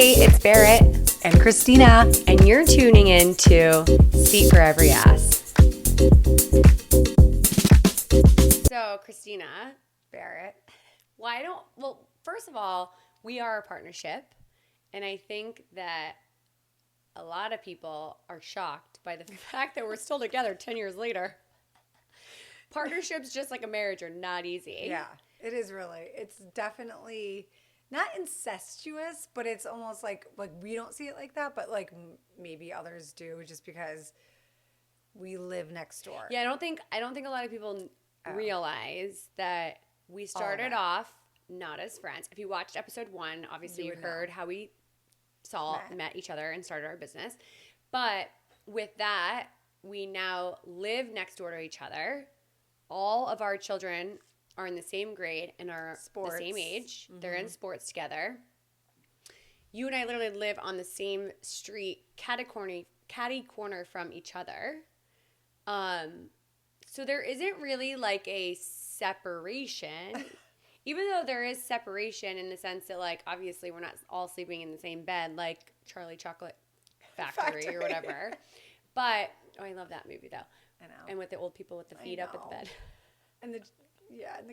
Hey, it's Barrett and Christina, and you're tuning in to Seat for Every Ass. So, Christina, Barrett. First of all, we are a partnership, and I think that a lot of people are shocked by the fact that we're still together 10 years later. Partnerships, just like a marriage, are not easy. Yeah, it is really. It's definitely not incestuous, but it's almost like we don't see it like that, but like maybe others do, just because we live next door. Yeah, I don't think a lot of people realize that we started off not as friends. If you watched episode 1, obviously you heard how we met each other and started our business. But with that, we now live next door to each other. All of our children are in the same grade and are the same age. Mm-hmm. They're in sports together. You and I literally live on the same street, catty corner from each other. So there isn't really like a separation. Even though there is separation in the sense that, like, obviously we're not all sleeping in the same bed like Charlie Chocolate Factory or whatever. But, I love that movie, though. I know. And with the old people with the feet up at the bed. And the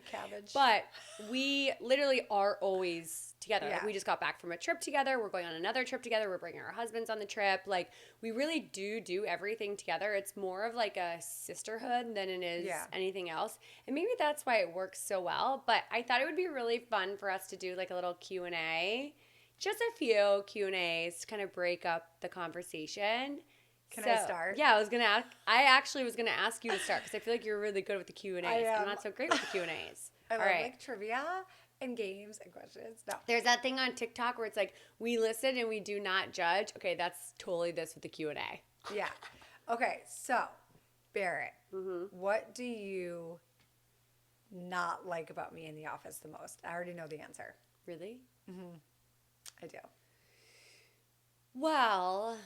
cabbage. But we literally are always together. Yeah. Like, we just got back from a trip together. We're going on another trip together. We're bringing our husbands on the trip. Like, we really do everything together. It's more of like a sisterhood than it is anything else. And maybe that's why it works so well. But I thought it would be really fun for us to do like a little Q&A. Just a few Q&As to kind of break up the conversation. Can I start? Yeah, I actually was gonna ask you to start because I feel like you're really good with the Q&As. I'm not so great with the Q&As. I love like trivia and games and questions. No. There's that thing on TikTok where it's like, we listen and we do not judge. Okay, that's totally this with the Q&A. Yeah. Okay, so Barrett, what do you not like about me in the office the most? I already know the answer. Really? Mm-hmm. I do. Well,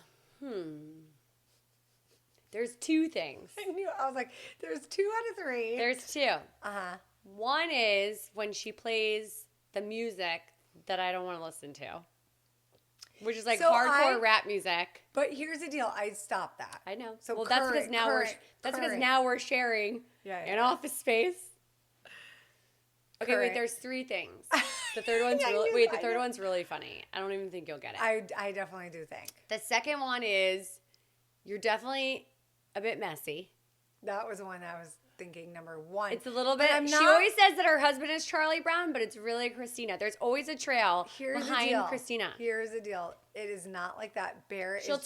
There's 2 things. I was like, there's 2 out of 3. There's 2. Uh-huh. One is when she plays the music that I don't want to listen to, which is like hardcore rap music. But here's the deal. I stopped that. I know. So that's because now we're sharing an office space. Okay, wait, there's 3 things. The third one's the third one's really funny. I don't even think you'll get it. I definitely do think. The second one is you're definitely a bit messy. That was the one I was thinking, number 1. It's a little bit. She always says that her husband is Charlie Brown, but it's really Christina. There's always a trail behind Christina. Here's the deal. It is not like that. Barrett She'll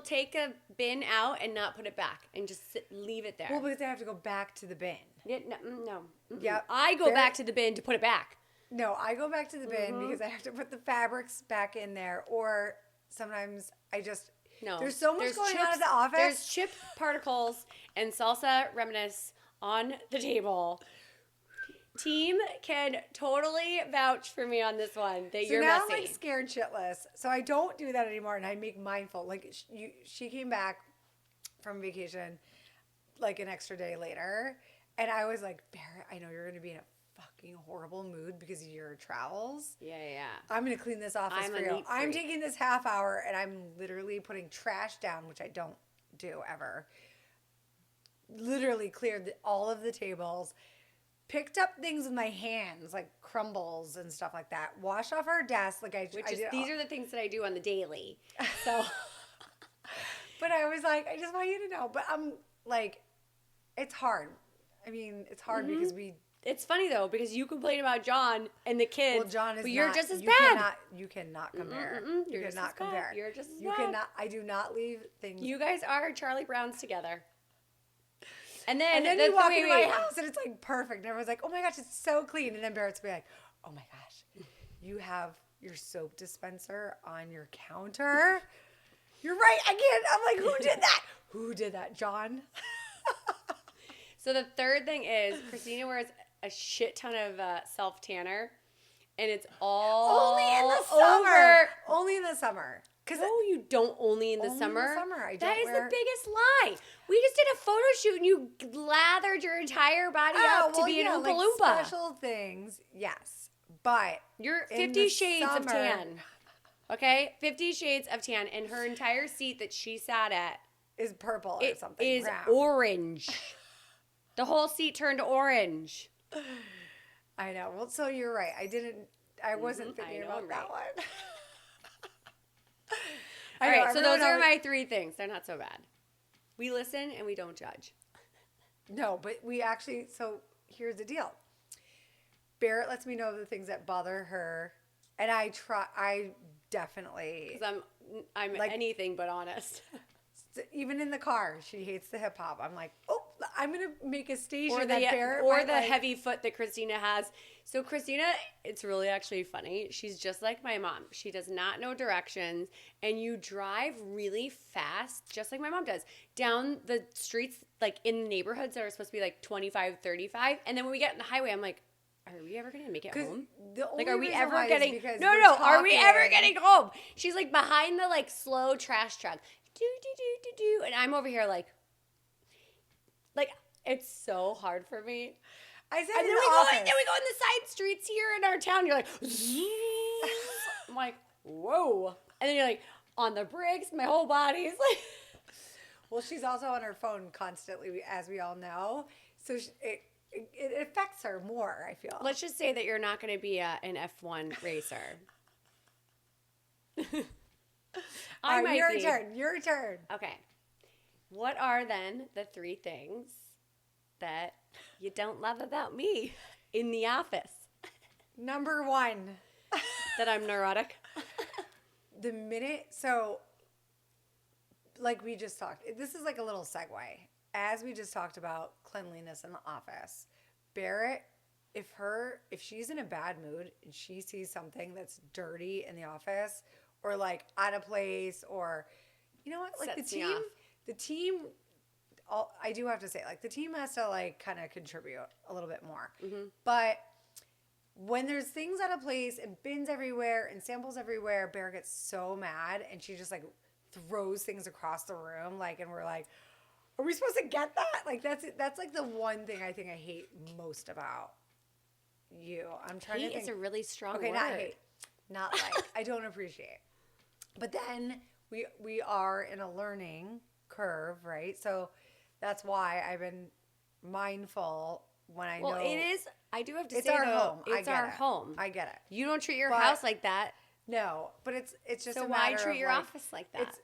take a bin out and not put it back and just leave it there. Well, because they have to go back to the bin. Yeah, no. Yeah. I go back to the bin to put it back. No, I go back to the bin because I have to put the fabrics back in there, or sometimes I just. No. There's so much going on at the office. There's chip particles and salsa reminisce on the table. Team can totally vouch for me on this one. That you're messy. So now I'm like scared shitless. So I don't do that anymore, and I make mindful. Like she came back from vacation like an extra day later, and I was like, Barrett, I know you're going to be in a fucking horrible mood because of your travels. Yeah. I'm going to clean this office for you. I'm taking this half hour and I'm literally putting trash down, which I don't do ever. Literally cleared all of the tables, picked up things with my hands like crumbles and stuff like that. Washed off our desk these are the things that I do on the daily. So, but I was like, I just want you to know. But I'm like, it's hard. I mean, it's hard because It's funny though because you complain about John and the kids. Well, John is but you're just as bad. You cannot compare. You cannot compare. You're just as bad. Cannot. I do not leave things. You guys are Charlie Browns together. And then you walk into my house and it's like perfect. And everyone's like, oh my gosh, it's so clean. And then Barrett's be like, oh my gosh, you have your soap dispenser on your counter. You're right. I can't. I'm like, who did that? Who did that? John. So the third thing is Christina wears a shit ton of self-tanner, and it's all only in the summer. Only in the summer. No, you don't. Only in the summer. In the summer. That is the biggest lie. We just did a photo shoot, and you lathered your entire body up to be an Oompa Loompa. Special things, yes, but you're 50 Shades of tan. Okay? 50 Shades of Tan. And her entire seat that she sat at is purple or something. It is brown. orange. The whole seat turned orange. I know. Well, so you're right. I wasn't thinking about that one. All right, so those are my 3 things. They're not so bad. We listen and we don't judge. No, but we actually, so here's the deal. Barrett lets me know the things that bother her, and I definitely. Because I'm like, anything but honest. Even in the car, she hates the hip hop. I'm like, oh, I'm going to make a station or that Barrett or the heavy foot that Christina has. So Christina, it's really actually funny. She's just like my mom. She does not know directions, and you drive really fast, just like my mom does, down the streets, like in neighborhoods that are supposed to be like 25, 35. And then when we get in the highway, I'm like, are we ever going to make it home? Like, are we ever getting, are we ever getting home? She's like behind the like slow trash truck. Do. And I'm over here like, it's so hard for me. I said, and then we go in the side streets here in our town. You're like, I'm like, whoa. And then you're like, on the brakes, my whole body's like. Well, she's also on her phone constantly, as we all know. So it affects her more, I feel. Let's just say that you're not going to be an F1 racer. Your turn. Okay. What are then the 3 things that you don't love about me in the office? Number 1. That I'm neurotic. Like we just talked, this is like a little segue. As we just talked about cleanliness in the office, Barrett, if she's in a bad mood and she sees something that's dirty in the office or like out of place, or you know what, like the team, I do have to say, like the team has to like kind of contribute a little bit more. Mm-hmm. But when there's things out of place and bins everywhere and samples everywhere, Bear gets so mad and she just like throws things across the room, like, and we're like, are we supposed to get that? Like that's like the one thing I think I hate most about you. I'm trying to think. Hate is a really strong word. Okay, not hate. Not like. I don't appreciate. But then we are in a learning curve, right? So that's why I've been mindful when I know. Well, it is. I do have to say, it's our home. It's our home. I get it. You don't treat your house like that. No, but it's just so a matter why treat your like, office like that?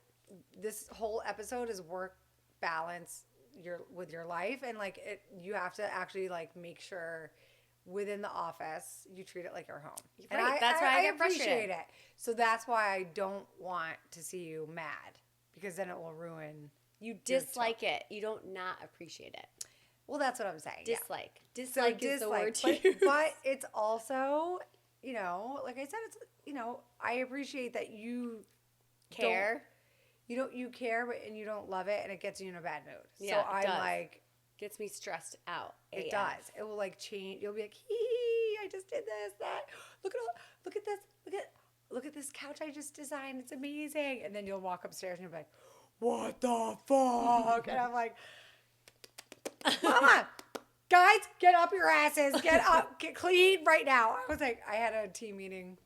This whole episode is work balance with your life, and like you have to actually like make sure within the office you treat it like your home. Right. And that's why I get appreciate frustrated. it. So that's why I don't want to see you mad, because then it will ruin. You dislike it. You don't not appreciate it. Well, that's what I'm saying. Dislike. Yeah. Dislike is the word to use. But it's also, like I said, it's, I appreciate that you care. You care, and you don't love it, and it gets you in a bad mood. Yeah, so I'm like, gets me stressed out. It AF. does. It will like change. You'll be like, hee, I just did this, that. Look at this. Look at this couch I just designed. It's amazing. And then you'll walk upstairs and you'll be like, what the fuck? And I'm like, Mama, guys, get up your asses. Get up. Get clean right now. I was like, I had a team meeting.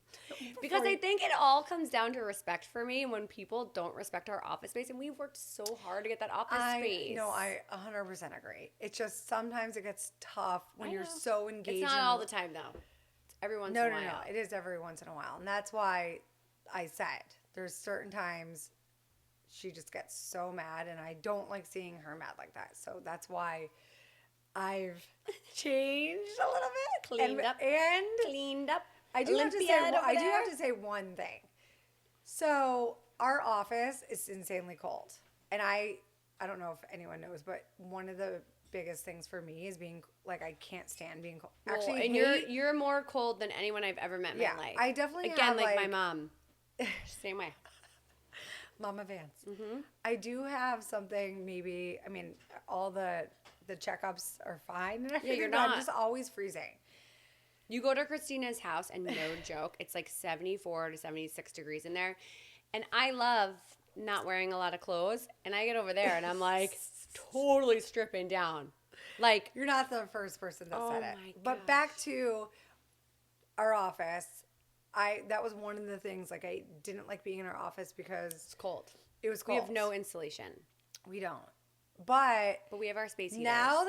Because I think it all comes down to respect for me. And when people don't respect our office space, and we've worked so hard to get that office space. No, I 100% agree. It's just sometimes it gets tough when you're so engaged. It's not all the time, though. It's every once in a while. No. It is every once in a while. And that's why I said there's certain times she just gets so mad, and I don't like seeing her mad like that. So that's why I've changed a little bit. Cleaned up. I do have to say one thing. So our office is insanely cold, and I don't know if anyone knows, but one of the biggest things for me is being like, I can't stand being cold. Well, actually, and you're more cold than anyone I've ever met in my life. I definitely have like my mom. Same way. Mama Vance. Mm-hmm. I do have something. Maybe all the checkups are fine. And yeah, you're not. I'm just always freezing. You go to Christina's house, and no joke, it's like 74 to 76 degrees in there. And I love not wearing a lot of clothes. And I get over there, and I'm like totally stripping down. Like, you're not the first person that said it. My but gosh. Back to our office. that was one of the things, like, I didn't like being in our office because it's cold. It was cold. We have no insulation. We don't. But we have our space heaters. Now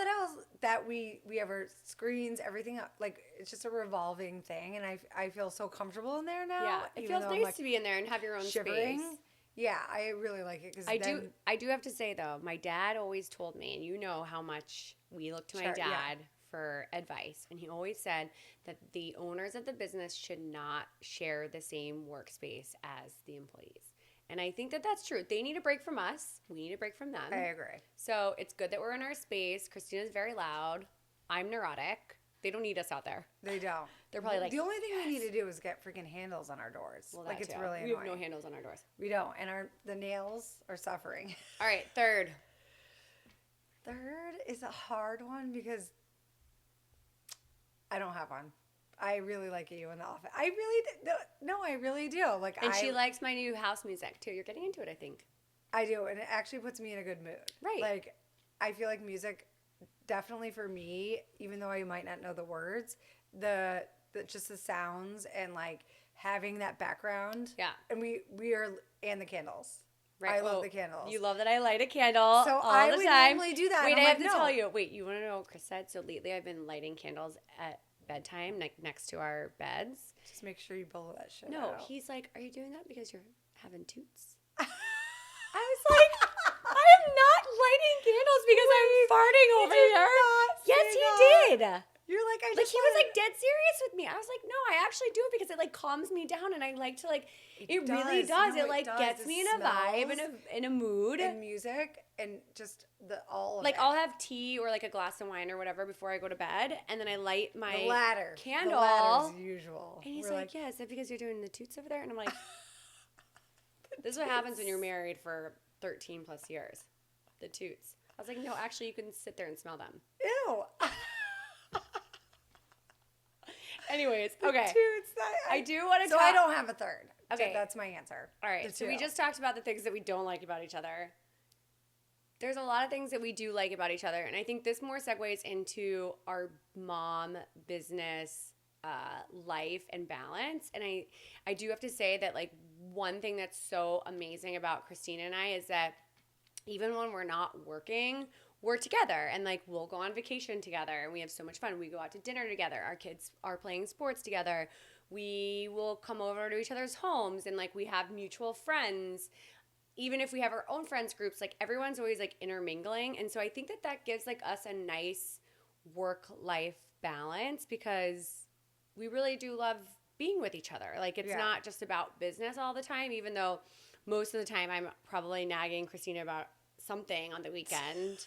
that we have our screens, everything up, like, it's just a revolving thing, and I feel so comfortable in there now. Yeah, it feels nice to be in there and have your own shivering space. Yeah, I really like it because I do have to say though, my dad always told me, and you know how much we look to my dad for advice, and he always said that the owners of the business should not share the same workspace as the employees. And I think that that's true. They need a break from us. We need a break from them. I agree. So it's good that we're in our space. Christina's very loud. I'm neurotic. They don't need us out there. They don't. They're probably like, the only thing we need to do is get freaking handles on our doors. Well, like, it's too. really annoying. We have no handles on our doors. We don't. And the nails are suffering. All right, third. Third is a hard one because I don't have one. I really like you in the office. I really do. No, I really do. And she likes my new house music too. You're getting into it, I think. I do, and it actually puts me in a good mood. Right. Like, I feel like music, definitely for me, even though I might not know the words, the just the sounds and like having that background. Yeah. And and the candles. Right. I love the candles. You love that I light a candle all the time. I would normally do that. Wait, I have to tell you. Wait, you want to know what Chris said? So lately I've been lighting candles at bedtime, next to our beds. Just make sure you blow that shit No, out. he's like, are you doing that because you're having toots? I was like, I am not lighting candles because I'm farting over here. Yes, he did. You're like, he was like dead serious with me. I was like, no, I actually do it because it like calms me down, and I like to like. It really does. No, it like gets me in a vibe, in a mood, and music, and just all of like it. I'll have tea or like a glass of wine or whatever before I go to bed, and then I light my candle. The ladder as usual. And he's like, yeah, is that because you're doing the toots over there? And I'm like, this is what happens when you're married for 13 plus years. The toots. I was like, no, actually, you can sit there and smell them. Ew. Anyways, okay. Toots, I do want to So I don't have a third. Okay. So that's my answer. All right. So we just talked about the things that we don't like about each other. There's a lot of things that we do like about each other. And I think this more segues into our mom business life and balance. And I do have to say that, like, one thing that's so amazing about Christina and I is that even when we're not working, we're together, and like we'll go on vacation together, and we have so much fun. We go out to dinner together. Our kids are playing sports together. We will come over to each other's homes, and like we have mutual friends. Even if we have our own friends groups, like everyone's always like intermingling. And so I think that gives like us a nice work-life balance because we really do love being with each other. Like it's not just about business all the time, even though most of the time I'm probably nagging Christina about something on the weekend.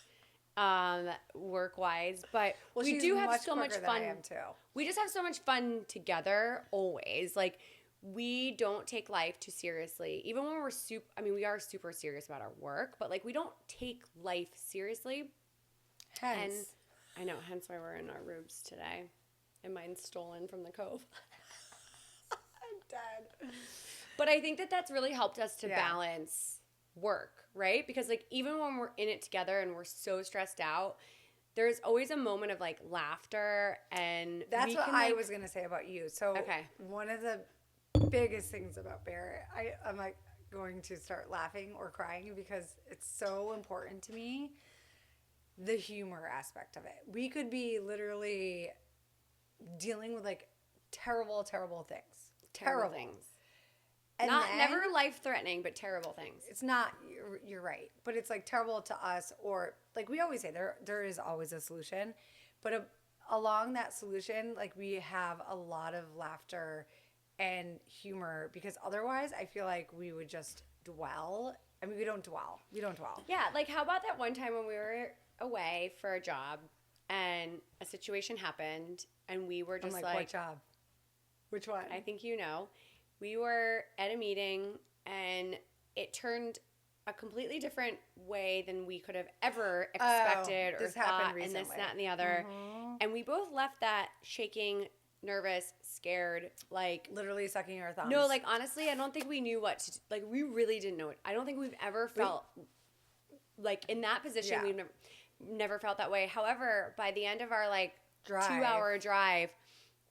Work-wise, but we do have so much fun. I am too. We just have so much fun together always. Like we don't take life too seriously. Even when we are super serious about our work, but like we don't take life seriously. Hence why we're in our robes today. And mine's stolen from the Cove. I'm dead. But I think that's really helped us to balance work, right? Because like even when we're in it together and we're so stressed out, there's always a moment of like laughter, and that's what I was gonna say about you. So one of the biggest things about Barrett, I'm like going to start laughing or crying because it's so important to me, the humor aspect of it. We could be literally dealing with like terrible things. Terrible things. And never life-threatening, but terrible things. It's not, you're right. But it's like terrible to us, or like we always say, there is always a solution. But along that solution, like we have a lot of laughter and humor, because otherwise I feel like we would just dwell. I mean, we don't dwell. Yeah, like how about that one time when we were away for a job and a situation happened and we were just what job? Which one? I think you know. We were at a meeting, and it turned a completely different way than we could have ever expected or thought, and this, that, and the other. Mm-hmm. And we both left that shaking, nervous, scared, like... literally sucking our thumbs. No, like, honestly, I don't think we knew what to do. Like, we really didn't know it. I don't think we've ever felt, like, in that position, we've never felt that way. However, by the end of our, like, 2-hour drive...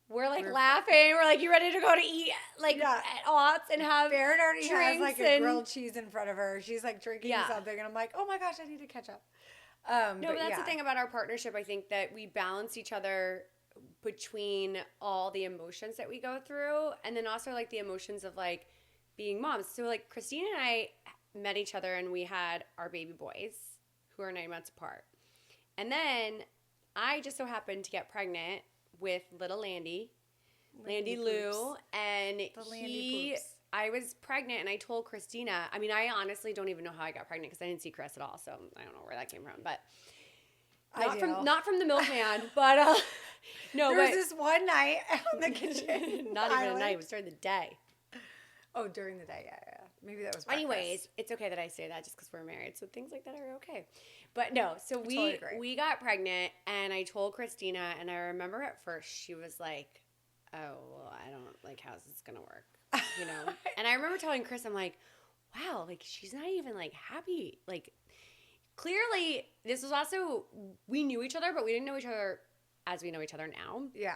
we're like laughing. We're like, you ready to go to eat like at Ott's and have Barrett already has like a and grilled cheese in front of her. She's like drinking something, and I'm like, oh my gosh, I need to catch up. But that's the thing about our partnership. I think that we balance each other between all the emotions that we go through, and then also like the emotions of like being moms. So like Christine and I met each other, and we had our baby boys who are 9 months apart, and then I just so happened to get pregnant with little Landy Lou, and I was pregnant, and I told Christina, I mean, I honestly don't even know how I got pregnant because I didn't see Chris at all, so I don't know where that came from, but not from the milkman, but no. There was this one night out in the kitchen. Not even a night; it was during the day. Oh, during the day, yeah. Maybe that was. Anyways, it's okay that I say that just because we're married, so things like that are okay. But no, so we got pregnant, and I told Christina, and I remember at first she was like, "Oh, well, I don't like how's this gonna work." You know, and I remember telling Chris, I'm like, wow, like she's not even like happy. Like clearly this was also, we knew each other, but we didn't know each other as we know each other now. Yeah.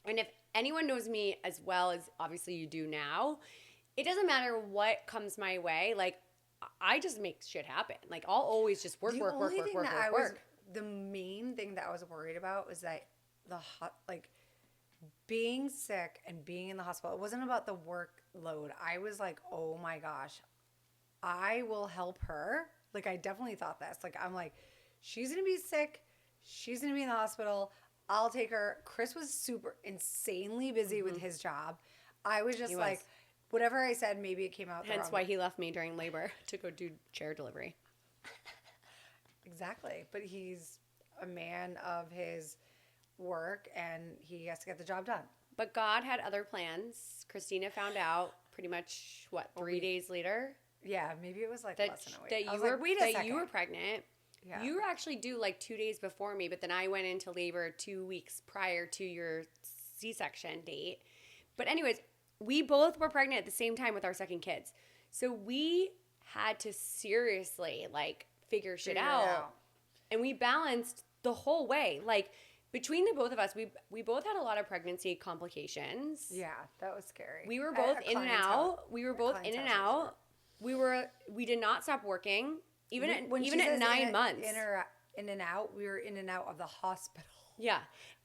And if anyone knows me as well as obviously you do now, it doesn't matter what comes my way. Like I just make shit happen. Like I'll always just work. The main thing that I was worried about was that being sick and being in the hospital, it wasn't about the workload. I was like, oh my gosh, I will help her. Like, I definitely thought this. Like, I'm like, she's going to be sick. She's going to be in the hospital. I'll take her. Chris was super insanely busy with his job. I was just like, whatever I said, maybe it came out Hence why he left me during labor to go do chair delivery. Exactly. But he's a man of his work, and he has to get the job done. But God had other plans. Christina found out pretty much 3 days later. Yeah, maybe it was like less than a week. That you were pregnant. Yeah. You were actually due like 2 days before me, but then I went into labor 2 weeks prior to your C-section date. But anyways, we both were pregnant at the same time with our second kids. So we had to seriously like figure shit out. And we balanced the whole way. Like between the both of us, we both had a lot of pregnancy complications. Yeah, that was scary. We were both in and out. We did not stop working. Even at 9 months. In and out, we were in and out of the hospital. Yeah.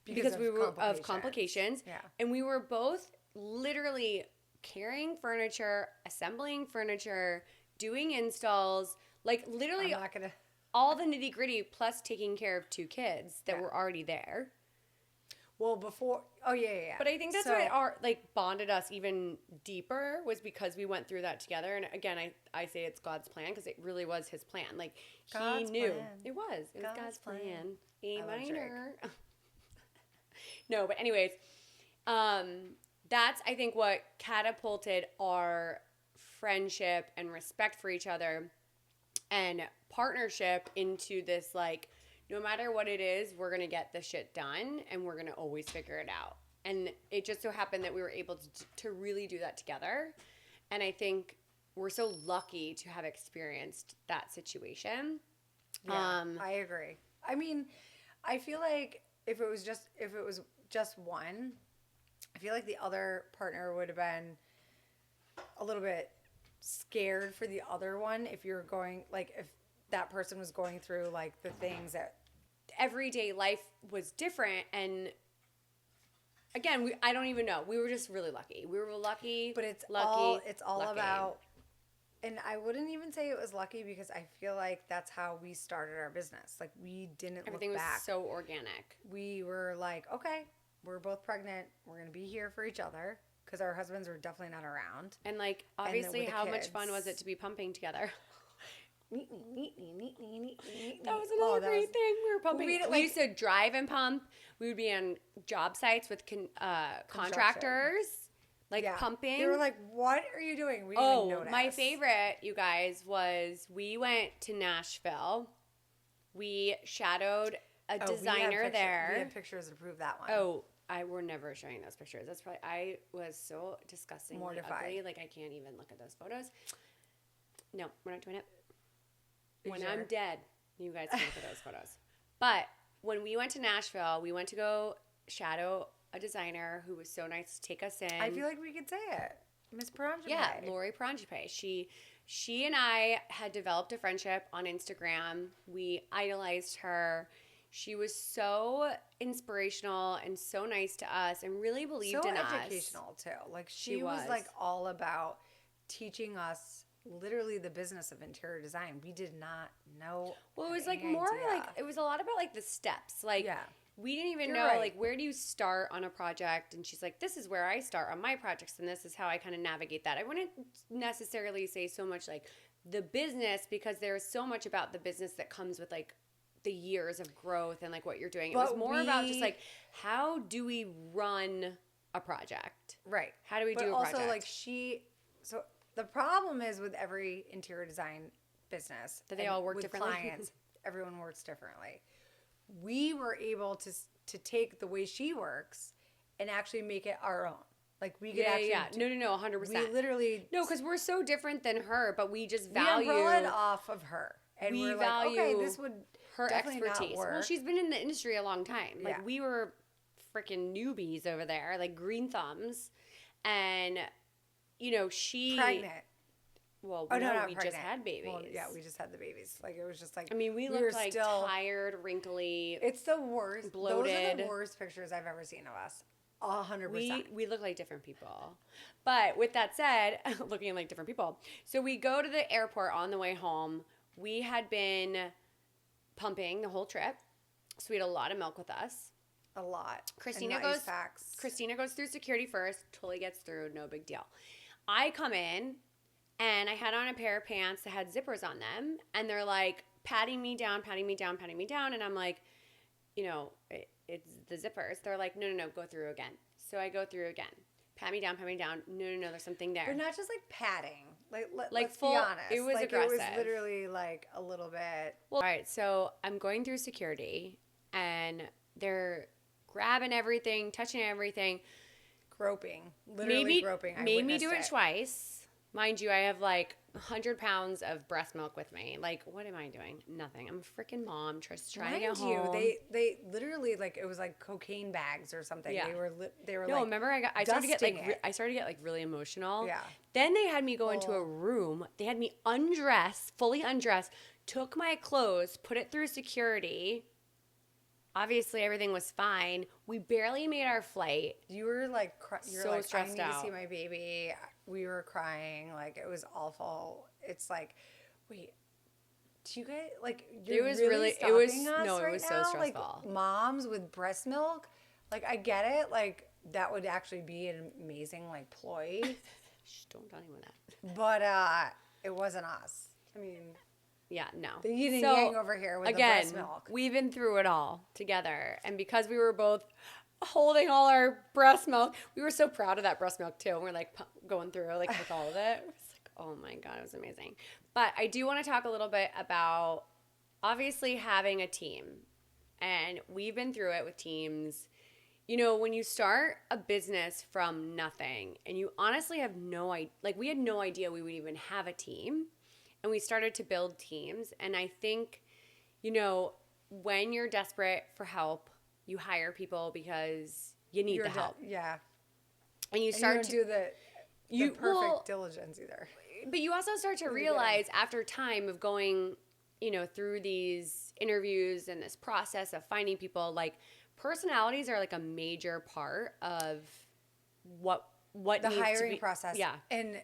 Because we were of complications. Yeah. And we were both literally carrying furniture, assembling furniture, doing installs, like literally all the nitty gritty, plus taking care of 2 kids that were already there. Well, before, But I think that's what bonded us even deeper was because we went through that together. And again, I say it's God's plan because it really was his plan. Like God's he knew plan. It was God's plan. A minor. No, but anyways, that's I think what catapulted our friendship and respect for each other and partnership into this like, no matter what it is, we're going to get the shit done and we're going to always figure it out. And it just so happened that we were able to really do that together. And I think we're so lucky to have experienced that situation. Yeah, I agree. I mean, I feel like if it was just one, I feel like the other partner would have been a little bit scared for the other one if you're going, like, if that person was going through, like, the things that everyday life was different. And again, I don't even know. We were just really lucky. We were lucky. But it's all about, and I wouldn't even say it was lucky because I feel like that's how we started our business. Like, we didn't Everything look back. was so organic. We were like, okay, we're both pregnant. We're going to be here for each other because our husbands were definitely not around. And, like, obviously, how much fun was it to be pumping together? That was another great thing. We were pumping. We used to drive and pump. We would be on job sites with contractors, pumping. They were like, "What are you doing?" We didn't even notice. My favorite, you guys, was we went to Nashville. We shadowed a designer there. We had pictures to prove that one. Oh, we're never showing those pictures. That's probably I was so disgustingly ugly. Like I can't even look at those photos. No, we're not doing it. When I'm dead, you guys can look at those photos. But when we went to Nashville, we went to go shadow a designer who was so nice to take us in. I feel like we could say it. Miss Paranjape. Yeah, Lori Paranjape. She and I had developed a friendship on Instagram. We idolized her. She was so inspirational and so nice to us and really believed in us. So educational, too. Like, she was, like, all about teaching us literally the business of interior design. We did not know. Well, it was, like, more like, it was a lot about, like, the steps. Like, we didn't even know, like, where do you start on a project? And she's like, this is where I start on my projects, and this is how I kind of navigate that. I wouldn't necessarily say so much, like, the business, because there's so much about the business that comes with, like, the years of growth and, like, what you're doing. It was more about just, like, how do we run a project? Right. How do we do a project? But also, like, so the problem is with every interior design business. That they all work differently. With clients, everyone works differently. We were able to take the way she works and actually make it our own. Like, we could actually... No, 100%. We literally... No, because we're so different than her, but we just value... We umbrella it off of her. And we we're value like, okay, this would her definitely expertise. not work. Well, she's been in the industry a long time. Like, we were freaking newbies over there, like green thumbs. And, you know, she... Pregnant. Well, we pregnant. Just had babies. Well, yeah, we just had the babies. Like, it was just like... I mean, we looked like tired, wrinkly, it's the worst. Bloated. Those are the worst pictures I've ever seen of us. 100%. We look like different people. But with that said, looking like different people. So we go to the airport on the way home. We had been pumping the whole trip. So we had a lot of milk with us. A lot. Christina goes through security first, totally gets through, no big deal. I come in and I had on a pair of pants that had zippers on them, and they're like patting me down, and I'm like, you know, it's the zippers. They're like, no, go through again. So I go through again. Pat me down. No, there's something there. But not just like patting. Let's full, be honest. It was like, aggressive. It was literally like a little bit. Well, all right, so I'm going through security, and they're grabbing everything, touching everything. Groping. Literally groping. Made me do it twice. Mind you, I have like 100 pounds of breast milk with me. Like, what am I doing? Nothing. I'm a freaking mom just trying to get home. They literally, like, it was like cocaine bags or something. Yeah. They were no, like, remember I started to get like really emotional. Yeah. Then they had me go into a room. They had me fully undressed, took my clothes, put it through security. Obviously, everything was fine. We barely made our flight. You were like, so stressed out. I need to see my baby. We were crying. Like, it was awful. It's like, wait, do you guys, like, you're really stopping us right it was now? So stressful. Like, moms with breast milk? Like, I get it. Like, that would actually be an amazing, like, ploy. Shh, don't tell anyone that. But it wasn't us. I mean... Yeah, no. The yin and yang over here with the breast milk. We've been through it all together. And because we were both holding all our breast milk, we were so proud of that breast milk too. And we're like going through like with all of it. It was like, oh my God, it was amazing. But I do want to talk a little bit about obviously having a team. And we've been through it with teams. You know, when you start a business from nothing and you honestly have no idea, like we had no idea we would even have a team. And we started to build teams. And I think, you know, when you're desperate for help, you hire people because you need the help. Yeah. And you start to do the perfect diligence either. But you also start to realize after time of going, you know, through these interviews and this process of finding people, like personalities are like a major part of what the hiring process. Yeah. And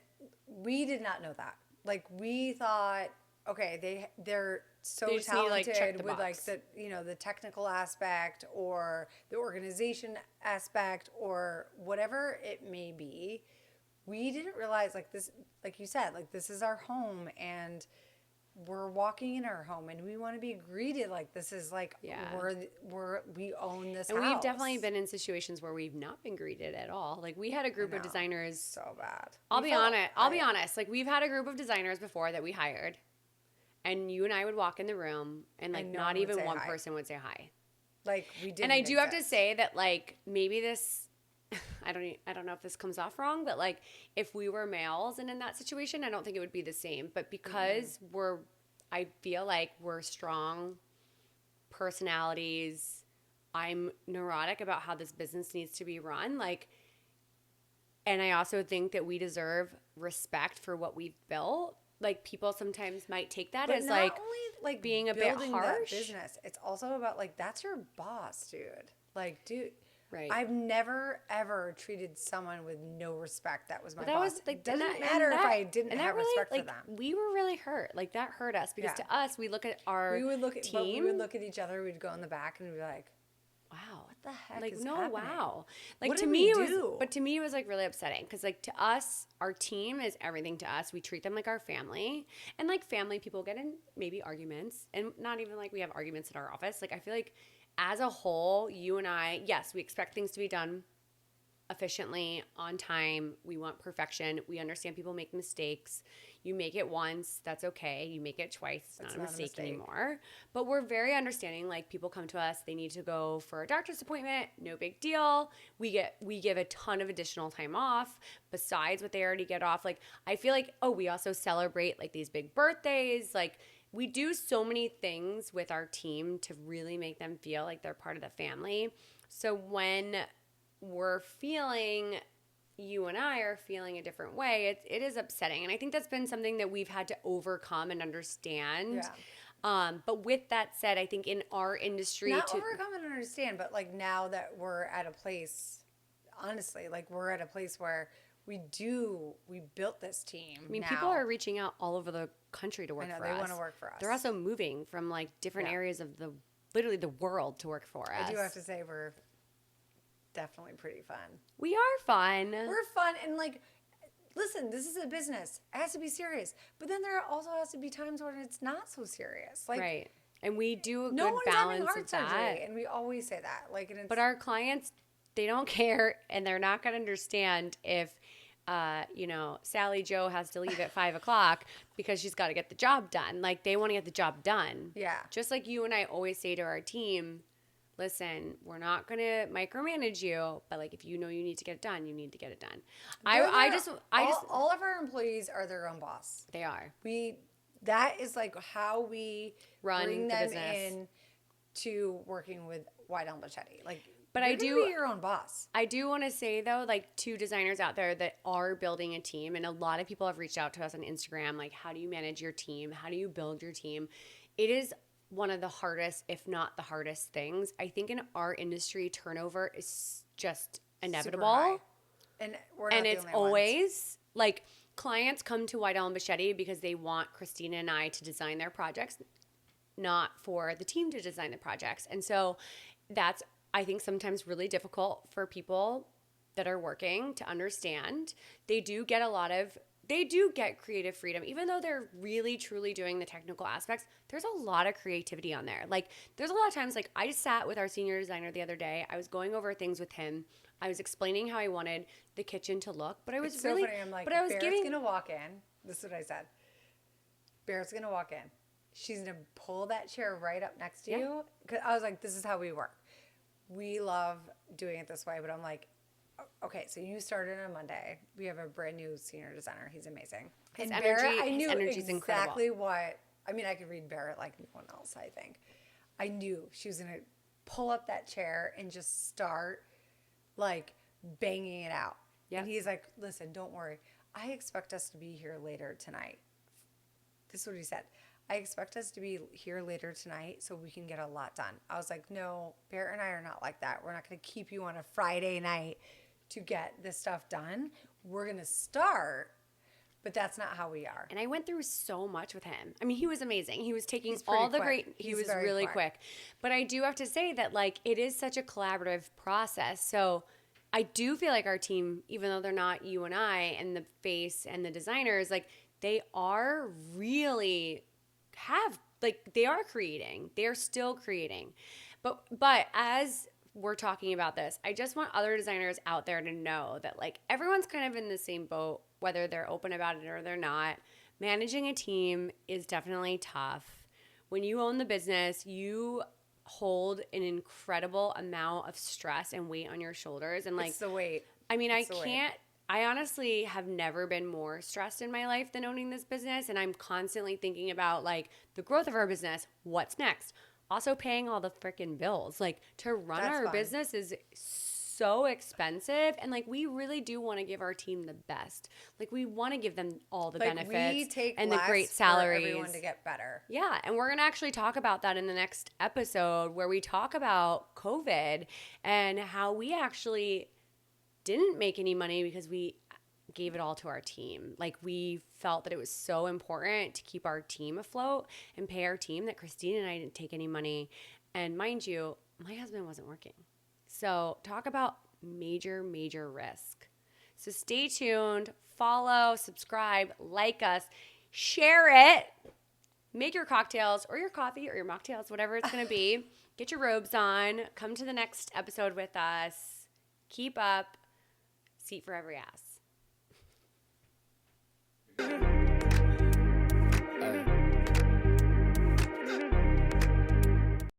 we did not know that. Like, we thought, okay, they're so talented with, like, the, you know, the technical aspect or the organization aspect or whatever it may be. We didn't realize, like, this, like you said, like, this is our home and we're walking in our home and we want to be greeted like this is, like, we own this house. And we've definitely been in situations where we've not been greeted at all. Like, we had a group of designers. So bad. I'll be honest. Like, we've had a group of designers before that we hired. And you and I would walk in the room and, like, not even one person would say hi. Like, we didn't. And I do have to say that, like, maybe this, I don't know if this comes off wrong, but, like, if we were males and in that situation, I don't think it would be the same. But because I feel like we're strong personalities, I'm neurotic about how this business needs to be run. Like, and I also think that we deserve respect for what we've built. Like, people sometimes might take that as like only being a bit harsh. That business. It's also about like, that's your boss, dude. Like, dude. Right. I've never ever treated someone with no respect. That was my boss. Was like, doesn't matter if I didn't have respect for them. We were really hurt. Like, that hurt us because to us, we look at our team. We would look at each other. We'd go in the back and we'd be like, "Wow, what the heck is happening?" Wow. Like, what to did me, we do? But to me, it was like really upsetting because, like, to us, our team is everything to us. We treat them like our family, and like family people get in maybe arguments, and not even like we have arguments in our office. Like, I feel like as a whole, you and I, yes, we expect things to be done efficiently, on time. We want perfection. We understand people make mistakes. You make it once, that's okay. You make it twice, it's not a mistake anymore. But we're very understanding. Like, people come to us, they need to go for a doctor's appointment, no big deal. We give a ton of additional time off besides what they already get off. Like, I feel like, we also celebrate like these big birthdays. Like, we do so many things with our team to really make them feel like they're part of the family. So when you and I are feeling a different way, it is upsetting. And I think that's been something that we've had to overcome and understand. Yeah. But with that said, I think in our industry, overcome and understand, but like, now that we're at a place, honestly, like, we're at a place where we built this team. I mean, people are reaching out all over the country to work for us. They want to work for us. They're also moving from like different areas of literally the world to work for us. I do have to say, we're definitely pretty fun. We are fun. We're fun, and like, listen, this is a business. It has to be serious. But then there also has to be times when it's not so serious. Like, right. And we do a good balance of that. No one's having heart surgery, and we always say that. Like, and but our clients, they don't care, and they're not going to understand if, Sally Joe has to leave at 5:00 because she's got to get the job done. Like, they want to get the job done. Yeah. Just like you and I always say to our team, listen, we're not going to micromanage you, but like, if you know you need to get it done, you need to get it done. All of our employees are their own boss. They are. That is like how we bring them business in to working with White Elm Bichetti. Like, but you're gonna be your own boss. I do want to say though, like, to designers out there that are building a team, and a lot of people have reached out to us on Instagram, like, how do you manage your team? How do you build your team? It is one of the hardest, if not the hardest things. I think in our industry, turnover is just inevitable. And it's always like, clients come to White Elm Bichetti because they want Christina and I to design their projects, not for the team to design the projects. And so that's, I think, sometimes really difficult for people that are working to understand. They do get creative freedom. Even though they're really, truly doing the technical aspects, there's a lot of creativity on there. Like, there's a lot of times, like, I just sat with our senior designer the other day. I was going over things with him. I was explaining how I wanted the kitchen to look, but I was so funny. I'm like, Bear's going to walk in. This is what I said. Bear's going to walk in. She's going to pull that chair right up next to you. 'Cause I was like, this is how we work. We love doing it this way, but I'm like, okay, so you started on Monday. We have a brand new senior designer. He's amazing. His energy's exactly incredible. I could read Barrett like no one else, I think. I knew she was going to pull up that chair and just start like banging it out. Yep. And he's like, listen, don't worry. I expect us to be here later tonight. This is what he said. I expect us to be here later tonight so we can get a lot done. I was like, no, Barrett and I are not like that. We're not going to keep you on a Friday night to get this stuff done. We're going to start, but that's not how we are. And I went through so much with him. I mean, he was amazing. He was taking all the great, he was really quick. But I do have to say that, like, it is such a collaborative process. So I do feel like our team, even though they're not you and I and the face and the designers, like, they are really they are creating. They're still creating. But as we're talking about this, I just want other designers out there to know that, like, everyone's kind of in the same boat, whether they're open about it or they're not. Managing a team is definitely tough. When you own the business, you hold an incredible amount of stress and weight on your shoulders. And, like, it's the weight. I mean, I honestly have never been more stressed in my life than owning this business. And I'm constantly thinking about, like, the growth of our business. What's next? also paying all the freaking bills. Like, to run our business is so expensive, and like, we really do want to give our team the best. Like, we want to give them all the benefits and the great salaries for everyone to get better. Yeah, and we're going to actually talk about that in the next episode, where we talk about COVID and how we actually didn't make any money because we gave it all to our team. Like, we felt that it was so important to keep our team afloat and pay our team that Christine and I didn't take any money. And mind you, my husband wasn't working. So talk about major, major risk. So stay tuned, follow, subscribe, like us, share it, make your cocktails or your coffee or your mocktails, whatever it's going to be. Get your robes on. Come to the next episode with us. Keep up. Seat for every ass.